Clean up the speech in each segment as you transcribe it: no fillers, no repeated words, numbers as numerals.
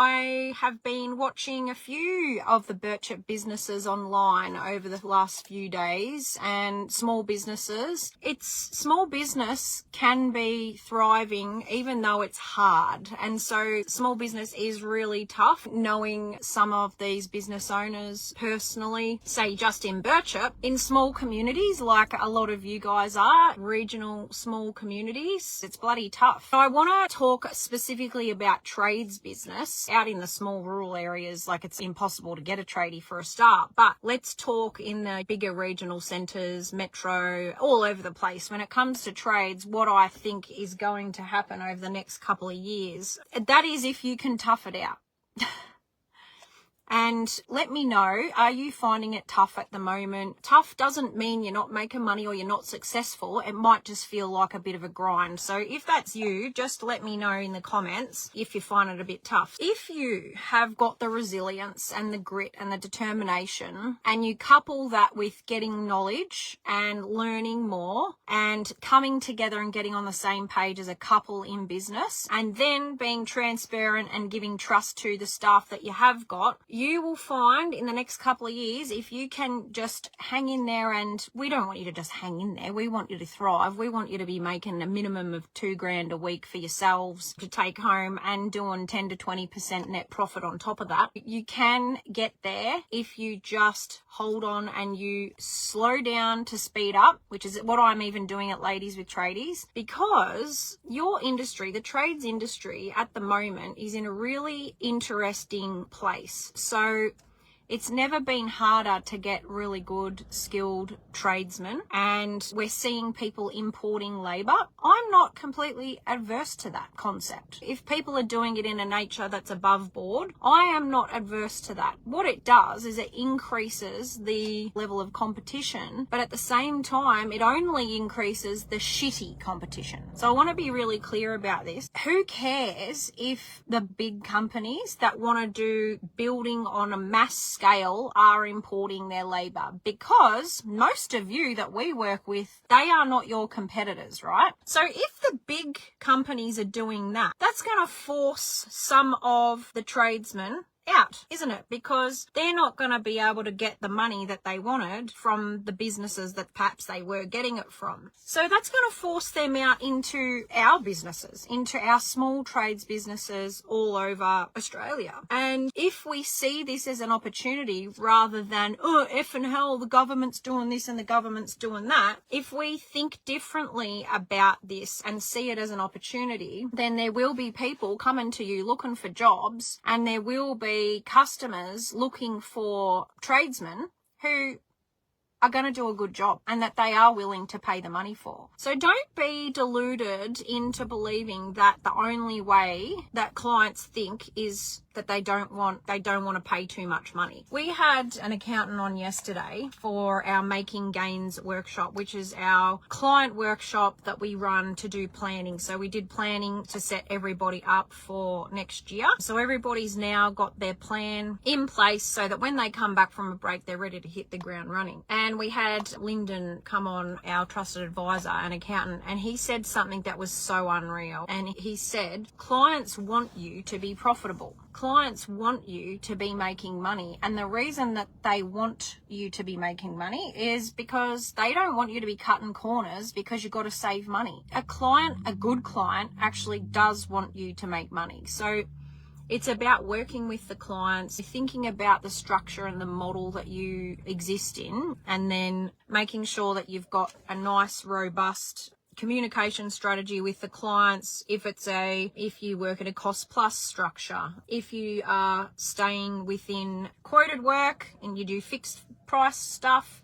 I have been watching a few of the Birchip businesses online over the last few days, and small businesses. Small business can be thriving even though it's hard. And so small business is really tough. Knowing some of these business owners personally, say just in Birchip, in small communities like a lot of you guys are, regional small communities, it's bloody tough. So I want to talk specifically about trades business out in the small rural areas. Like, it's impossible to get a tradie for a start, but let's talk in the bigger regional centres, metro, all over the place. When it comes to trades, what I think is going to happen over the next couple of years, that is if you can tough it out. And let me know, are you finding it tough at the moment? Tough doesn't mean you're not making money or you're not successful. It might just feel like a bit of a grind. So if that's you, just let me know in the comments if you find it a bit tough. If you have got the resilience and the grit and the determination, and you couple that with getting knowledge and learning more and coming together and getting on the same page as a couple in business, and then being transparent and giving trust to the staff that you have got, you will find in the next couple of years, if you can just hang in there, and we don't want you to just hang in there, we want you to thrive. We want you to be making a minimum of $2,000 a week for yourselves to take home and doing 10 to 20% net profit on top of that. You can get there if you just hold on and you slow down to speed up, which is what I'm even doing at Ladies with Tradies, because your industry, the trades industry at the moment, is in a really interesting place. So it's never been harder to get really good, skilled tradesmen, and we're seeing people importing labour. I'm not completely adverse to that concept. If people are doing it in a nature that's above board, I am not adverse to that. What it does is it increases the level of competition, but at the same time, it only increases the shitty competition. So I want to be really clear about this. Who cares if the big companies that want to do building on a mass scale are importing their labour? Because most of you that we work with, they are not your competitors, right? So if the big companies are doing that, that's going to force some of the tradesmen out, isn't it? Because they're not going to be able to get the money that they wanted from the businesses that perhaps they were getting it from. So that's going to force them out into our businesses, into our small trades businesses all over Australia. And if we see this as an opportunity rather than, oh, F and hell, the government's doing this and the government's doing that, if we think differently about this and see it as an opportunity, then there will be people coming to you looking for jobs, and there will be customers looking for tradesmen who are going to do a good job and that they are willing to pay the money for. So don't be deluded into believing that the only way that clients think is that they don't want to pay too much money. We had an accountant on yesterday for our Making Gains workshop, which is our client workshop that we run to do planning. So we did planning to set everybody up for next year. So everybody's now got their plan in place so that when they come back from a break, they're ready to hit the ground running. And we had Lyndon come on, our trusted advisor, an accountant, and he said something that was so unreal. And he said, clients want you to be profitable. Clients want you to be making money. And the reason that they want you to be making money is because they don't want you to be cutting corners because you've got to save money. A good client actually does want you to make money. So it's about working with the clients, thinking about the structure and the model that you exist in, and then making sure that you've got a nice, robust communication strategy with the clients. If you work at a cost plus structure, if you are staying within quoted work and you do fixed price stuff,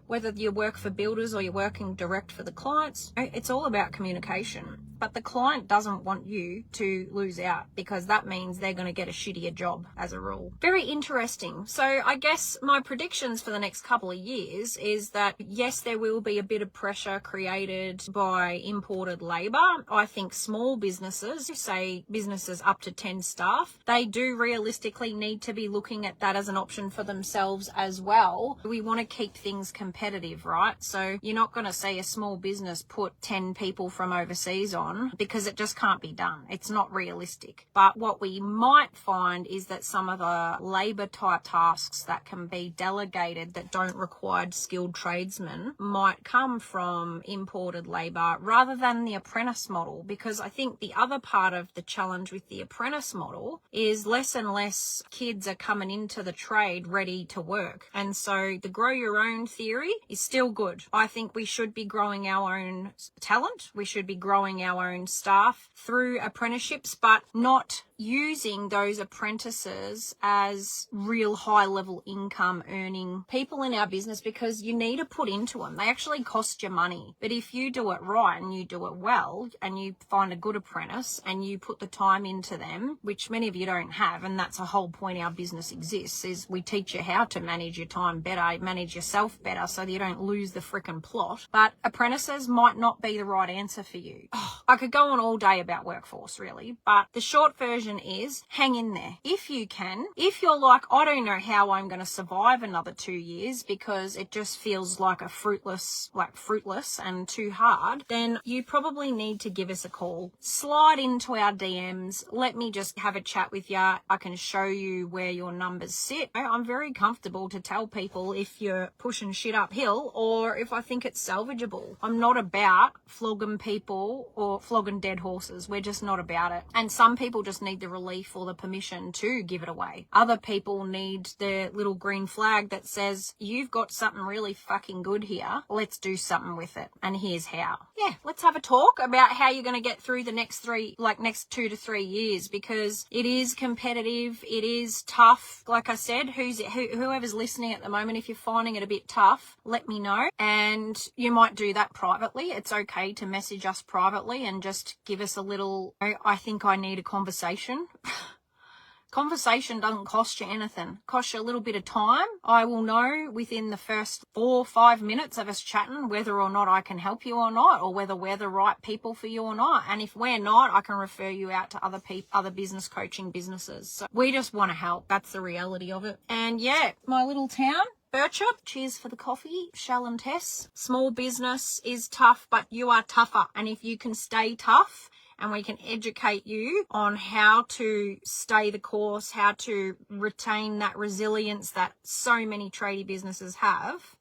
whether you work for builders or you're working direct for the clients, it's all about communication. But the client doesn't want you to lose out, because that means they're going to get a shittier job as a rule. Very interesting. So I guess my predictions for the next couple of years is that, yes, there will be a bit of pressure created by imported labour. I think small businesses, say businesses up to 10 staff, they do realistically need to be looking at that as an option for themselves as well. We want to keep things competitive, right? So you're not going to see a small business put 10 people from overseas on on because it just can't be done. It's not realistic. But what we might find is that some of the labor type tasks that can be delegated that don't require skilled tradesmen might come from imported labor rather than the apprentice model, because I think the other part of the challenge with the apprentice model is less and less kids are coming into the trade ready to work. And so the grow your own theory is still good. I think we should be growing our own talent. We should be growing our own staff through apprenticeships, but not using those apprentices as real high level income earning people in our business, because you need to put into them. They actually cost you money. But if you do it right and you do it well and you find a good apprentice and you put the time into them, which many of you don't have, and that's a whole point our business exists, is we teach you how to manage your time better, manage yourself better so that you don't lose the frickin' plot. But apprentices might not be the right answer for you. I could go on all day about workforce really, but the short version is hang in there if you can. If you're like, I don't know how I'm going to survive another 2 years because it just feels like fruitless and too hard, then you probably need to give us a call. Slide into our DMs. Let me just have a chat with you. I can show you where your numbers sit. I'm very comfortable to tell people if you're pushing shit uphill or if I think it's salvageable. I'm not about flogging people or flogging dead horses. We're just not about it. And some people just need the relief or the permission to give it away. Other people need the little green flag that says, you've got something really fucking good here. Let's do something with it. And here's how. Yeah, let's have a talk about how you're going to get through the next 2 to 3 years, because it is competitive. It is tough. Like I said, whoever's listening at the moment, if you're finding it a bit tough, let me know. And you might do that privately. It's okay to message us privately and just give us a little, I think I need a conversation. Conversation doesn't cost you anything. It costs you a little bit of time. I will know within the first 4 or 5 minutes of us chatting whether or not I can help you or not, or whether we're the right people for you or not. And if we're not, I can refer you out to other business coaching businesses. So we just want to help. That's the reality of it. And yeah, my little town, Birchup. Cheers for the coffee, Shell and Tess. Small business is tough, but you are tougher. And if you can stay tough, and we can educate you on how to stay the course, how to retain that resilience that so many tradie businesses have,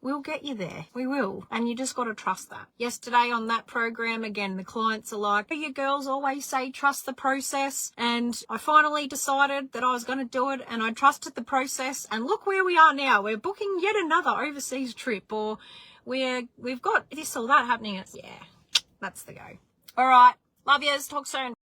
we'll get you there. We will. And you just got to trust that. Yesterday on that program, again, the clients are like, your girls always say trust the process. And I finally decided that I was going to do it, and I trusted the process. And look where we are now. We're booking yet another overseas trip, or we've got this or that happening. Yeah, that's the go. All right. Love yous. Talk soon.